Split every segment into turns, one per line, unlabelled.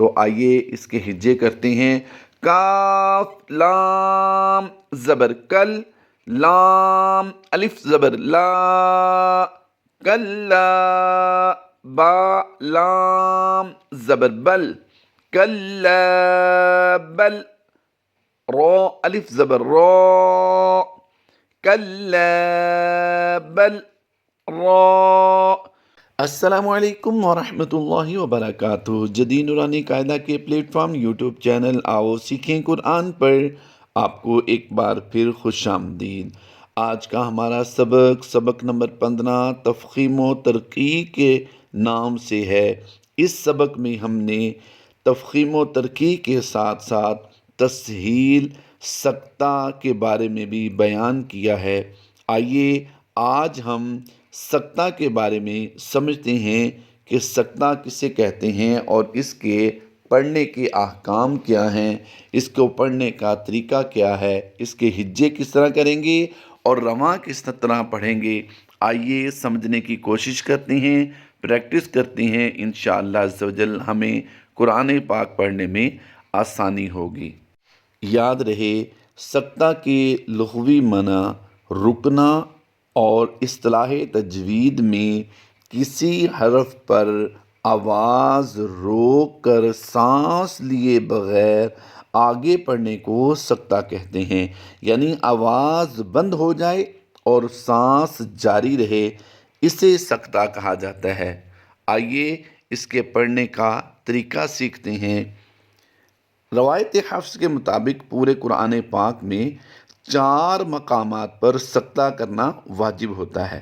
تو آئیے اس کے ہجے کرتے ہیں۔ کاف لام زبر کل، لام الف زبر لا، کلا، با لام زبر بل، کلا بل، را الف زبر را، کلا بل را۔ السلام علیکم ورحمۃ اللہ وبرکاتہ۔ جدید نورانی قاعدہ کے پلیٹ فارم یوٹیوب چینل آؤ سیکھیں قرآن پر آپ کو ایک بار پھر خوش آمدید۔ آج کا ہمارا سبق نمبر 15 تفخیم و ترقیق کے نام سے ہے۔ اس سبق میں ہم نے تفخیم و ترقیق کے ساتھ ساتھ تسہیل سکتہ کے بارے میں بھی بیان کیا ہے۔ آئیے آج ہم سکتہ کے بارے میں سمجھتے ہیں کہ سکتہ کسے کہتے ہیں اور اس کے پڑھنے کے احکام کیا ہیں، اس کو پڑھنے کا طریقہ کیا ہے، اس کے ہجے کس طرح کریں گے اور رواں کس طرح پڑھیں گے۔ آئیے سمجھنے کی کوشش کرتے ہیں، پریکٹس کرتے ہیں، انشاءاللہ عز و جل ہمیں قرآن پاک پڑھنے میں آسانی ہوگی۔ یاد رہے سکتہ کے لغوی معنی رکنا اور اصطلاح تجوید میں کسی حرف پر آواز روک کر سانس لیے بغیر آگے پڑھنے کو سکتہ کہتے ہیں، یعنی آواز بند ہو جائے اور سانس جاری رہے، اسے سکتہ کہا جاتا ہے۔ آئیے اس کے پڑھنے کا طریقہ سیکھتے ہیں۔ روایت حفظ کے مطابق پورے قرآن پاک میں 4 مقامات پر سکتہ کرنا واجب ہوتا ہے۔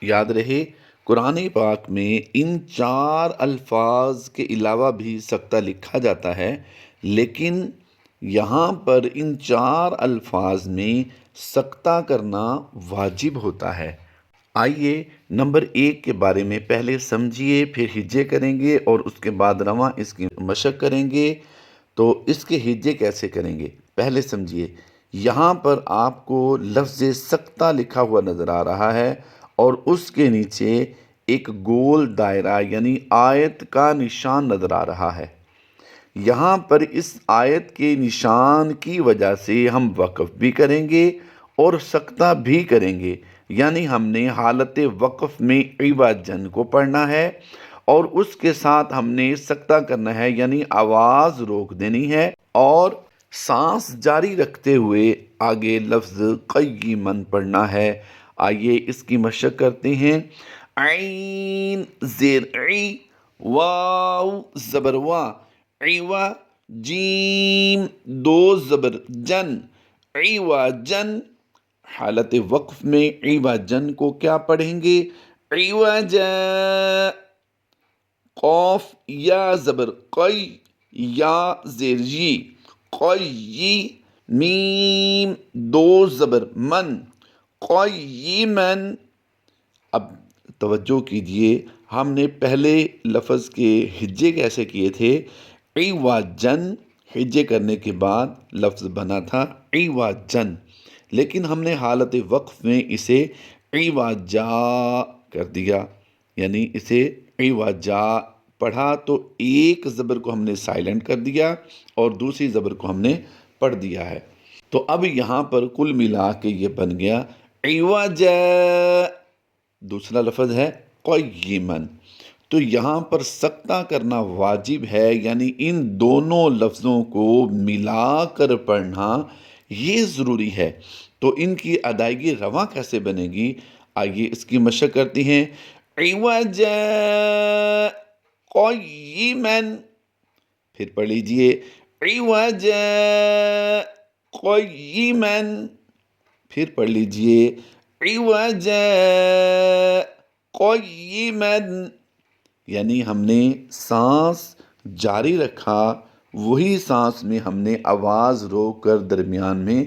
یاد رہے قرآن پاک میں ان 4 الفاظ کے علاوہ بھی سکتہ لکھا جاتا ہے، لیکن یہاں پر ان 4 الفاظ میں سکتہ کرنا واجب ہوتا ہے۔ آئیے نمبر 1 کے بارے میں پہلے سمجھیے، پھر ہجے کریں گے اور اس کے بعد رواں اس کی مشق کریں گے۔ تو اس کے ہجے کیسے کریں گے پہلے سمجھیے۔ یہاں پر آپ کو لفظ سکتہ لکھا ہوا نظر آ رہا ہے اور اس کے نیچے ایک گول دائرہ یعنی آیت کا نشان نظر آ رہا ہے۔ یہاں پر اس آیت کے نشان کی وجہ سے ہم وقف بھی کریں گے اور سکتہ بھی کریں گے، یعنی ہم نے حالت وقف میں عوجن کو پڑھنا ہے اور اس کے ساتھ ہم نے سکتہ کرنا ہے، یعنی آواز روک دینی ہے اور سانس جاری رکھتے ہوئے آگے لفظ قیمن پڑھنا ہے۔ آئیے اس کی مشق کرتے ہیں۔ عین زیر عی، واو زبر وا، عیوا، جیم 2 زبر جن، عیوجن۔ حالت وقف میں عیوجن کو کیا پڑھیں گے؟ عیوجا۔ قوف یا زبر قی، یا زیر یی، قی، میم 2 زبر من، قیمن۔ اب توجہ کیجئے، ہم نے پہلے لفظ کے ہجے کیسے کیے تھے؟ عوجن، ہجے کرنے کے بعد لفظ بنا تھا عوجن، لیکن ہم نے حالت وقف میں اسے عوجا کر دیا، یعنی اسے عوجا پڑھا تو ایک زبر کو ہم نے سائلنٹ کر دیا اور دوسری زبر کو ہم نے پڑھ دیا ہے۔ تو اب یہاں پر کل ملا کے یہ بن گیا عوجا۔ دوسرا لفظ ہے قیمن۔ تو یہاں پر سکتہ کرنا واجب ہے، یعنی ان دونوں لفظوں کو ملا کر پڑھنا یہ ضروری ہے۔ تو ان کی ادائیگی رواں کیسے بنے گی؟ آئیے اس کی مشق کرتے ہیں۔ عوجا قیمن، پھر پڑھ لیجئے عوجا قیمن، پھر پڑھ لیجئے عوجا قیمن، یعنی ہم نے سانس جاری رکھا، وہی سانس میں ہم نے آواز روک کر درمیان میں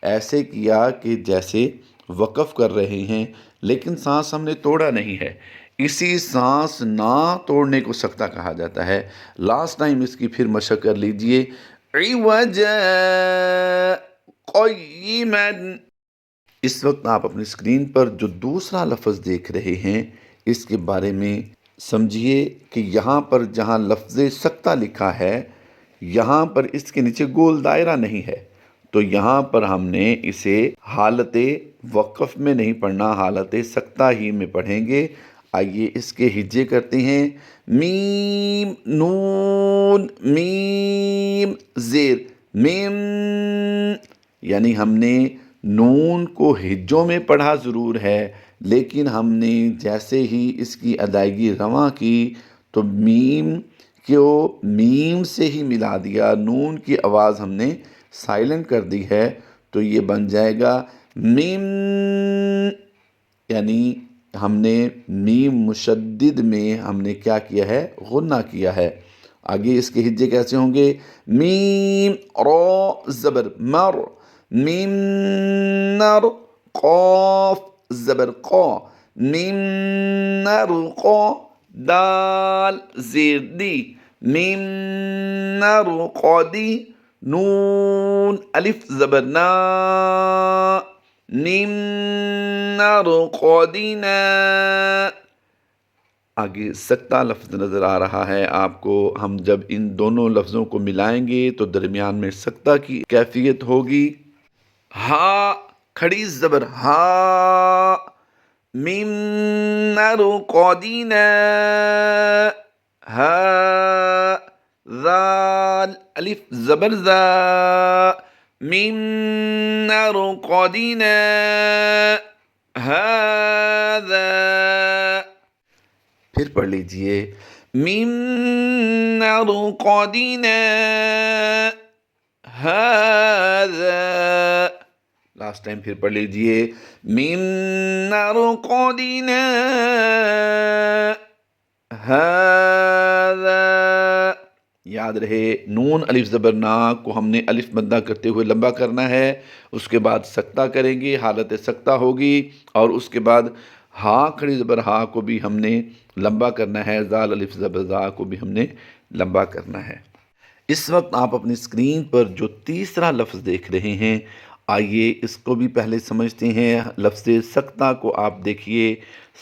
ایسے کیا کہ جیسے وقف کر رہے ہیں، لیکن سانس ہم نے توڑا نہیں ہے۔ اسی سانس نہ توڑنے کو سکتہ کہا جاتا ہے۔ لاسٹ ٹائم اس کی پھر مشق کر لیجئے۔ عوجا قیمن۔ اس وقت آپ اپنی اسکرین پر جو دوسرا لفظ دیکھ رہے ہیں اس کے بارے میں سمجھیے کہ یہاں پر جہاں لفظ سکتہ لکھا ہے یہاں پر اس کے نیچے گول دائرہ نہیں ہے، تو یہاں پر ہم نے اسے حالت وقف میں نہیں پڑھنا، حالت سکتہ ہی میں پڑھیں گے۔ آئیے اس کے ہجے کرتے ہیں۔ میم نون میم زیر میم، یعنی ہم نے نون کو ہجوں میں پڑھا ضرور ہے، لیکن ہم نے جیسے ہی اس کی ادائیگی رواں کی تو میم کو میم سے ہی ملا دیا، نون کی آواز ہم نے سائلنٹ کر دی ہے، تو یہ بن جائے گا میم، یعنی ہم نے میم مشدد میں ہم نے کیا کیا ہے؟ غنہ کیا ہے۔ آگے اس کے ہجے کیسے ہوں گے؟ میم را زبر مر، میم نر قاف زبر قا، میم نر قا دال زیر دی، میم نر قادی نون الف زبر نا، میم نر قادینا۔ آگے سکتہ لفظ نظر آ رہا ہے آپ کو، ہم جب ان دونوں لفظوں کو ملائیں گے تو درمیان میں سکتہ کی کیفیت ہوگی۔ ہا کھڑی زبر ہا، میم نر قادینا ہا، ذال الف زبر زا، میم نر قادینا ہذا۔ پھر پڑھ لیجئے میم نر قادینا ہذا، لاسٹ ٹائم پھر پڑھ لیجئے میم نر قادینا ہذا۔ یاد رہے نون الف زبر نا کو ہم نے الف مدہ کرتے ہوئے لمبا کرنا ہے، اس کے بعد سکتہ کریں گے، حالت سکتہ ہوگی، اور اس کے بعد ہا کھڑی زبر ہا کو بھی ہم نے لمبا کرنا ہے، زال الف زبر زا کو بھی ہم نے لمبا کرنا ہے۔ اس وقت آپ اپنی اسکرین پر جو تیسرا لفظ دیکھ رہے ہیں، آئیے اس کو بھی پہلے سمجھتے ہیں۔ لفظ سکتہ کو آپ دیکھیے،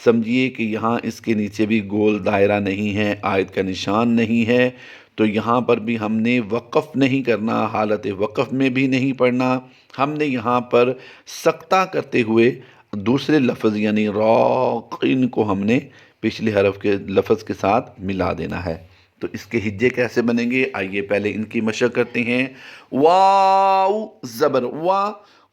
سمجھیے کہ یہاں اس کے نیچے بھی گول دائرہ نہیں ہے، آیت کا نشان نہیں ہے، تو یہاں پر بھی ہم نے وقف نہیں کرنا، حالت وقف میں بھی نہیں پڑھنا، ہم نے یہاں پر سکتہ کرتے ہوئے دوسرے لفظ یعنی راقن کو ہم نے پچھلے حرف کے لفظ کے ساتھ ملا دینا ہے۔ تو اس کے ہجے کیسے بنیں گے؟ آئیے پہلے ان کی مشق کرتے ہیں۔ واو زبر وا،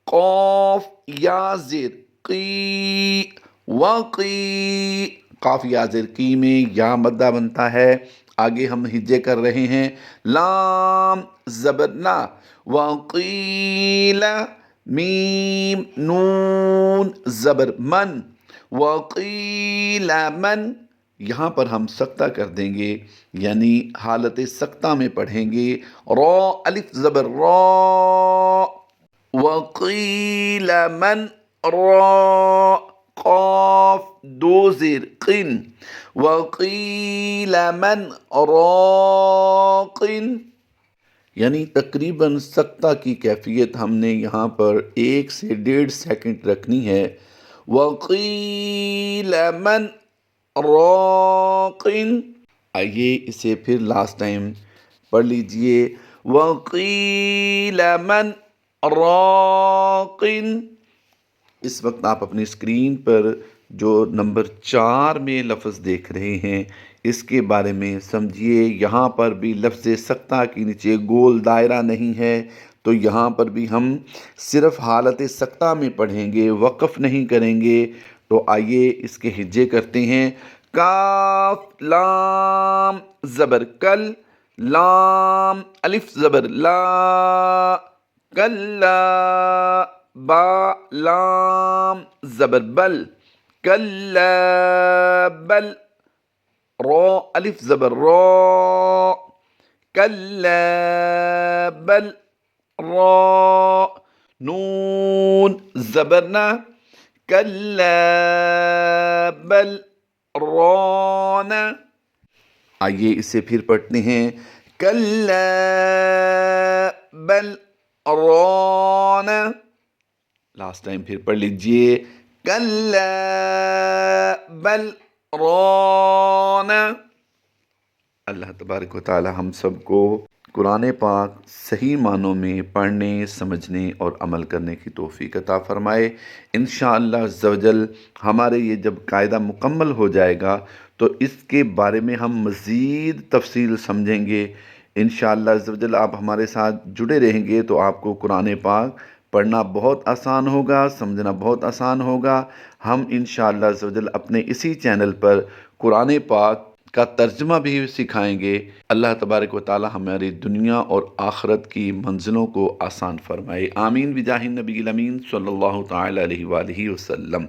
قاف یا زیر قی، وقی، قاف یا زیر کی میں یا مدہ بنتا ہے۔ آگے ہم ہجے کر رہے ہیں۔ لام زبر لا، وقیل، میم نون زبر من، وقیل من، یہاں پر ہم سکتہ کر دیں گے، یعنی حالت سکتہ میں پڑھیں گے۔ را الف زبر را، وقیل من را، قاف دو زیر قن، وقیل من راقن، یعنی تقریباً سکتہ کی کیفیت ہم نے یہاں پر 1 سے 1.5 سیکنڈ رکھنی ہے۔ وقیل من راقن، آئیے اسے پھر لاسٹ ٹائم پڑھ لیجئے۔ وقیل من راقن۔ اس وقت آپ اپنی اسکرین پر جو نمبر 4 میں لفظ دیکھ رہے ہیں، اس کے بارے میں سمجھیے۔ یہاں پر بھی لفظ سکتہ کے نیچے گول دائرہ نہیں ہے، تو یہاں پر بھی ہم صرف حالت سکتہ میں پڑھیں گے، وقف نہیں کریں گے۔ تو آئیے اس کے ہجے کرتے ہیں۔ کاف لام زبر کل، لام الف زبر لا، کلا، با لام زبر بل، کلا بل، را الف زبر را، کلا بل را، نون زبرنا، کلا بل رانا۔ آئیے اسے پھر پڑھتے ہیں۔ کلا بل رانا، لاسٹ ٹائم پھر پڑھ لیجئے۔ کلا بل رانا۔ اللہ تبارک و تعالی ہم سب کو قرآن پاک صحیح معنوں میں پڑھنے، سمجھنے اور عمل کرنے کی توفیق عطا فرمائے۔ انشاءاللہ عز و جل ہمارے یہ جب قاعدہ مکمل ہو جائے گا تو اس کے بارے میں ہم مزید تفصیل سمجھیں گے۔ انشاءاللہ عز و جل آپ ہمارے ساتھ جڑے رہیں گے تو آپ کو قرآن پاک پڑھنا بہت آسان ہوگا، سمجھنا بہت آسان ہوگا۔ ہم انشاءاللہ عز و جل اپنے اسی چینل پر قرآن پاک کا ترجمہ بھی سکھائیں گے۔ اللہ تبارک و تعالی ہماری دنیا اور آخرت کی منزلوں کو آسان فرمائے۔ آمین بجاہ النبی الامین صلی اللہ تعالی علیہ وآلہ وسلم۔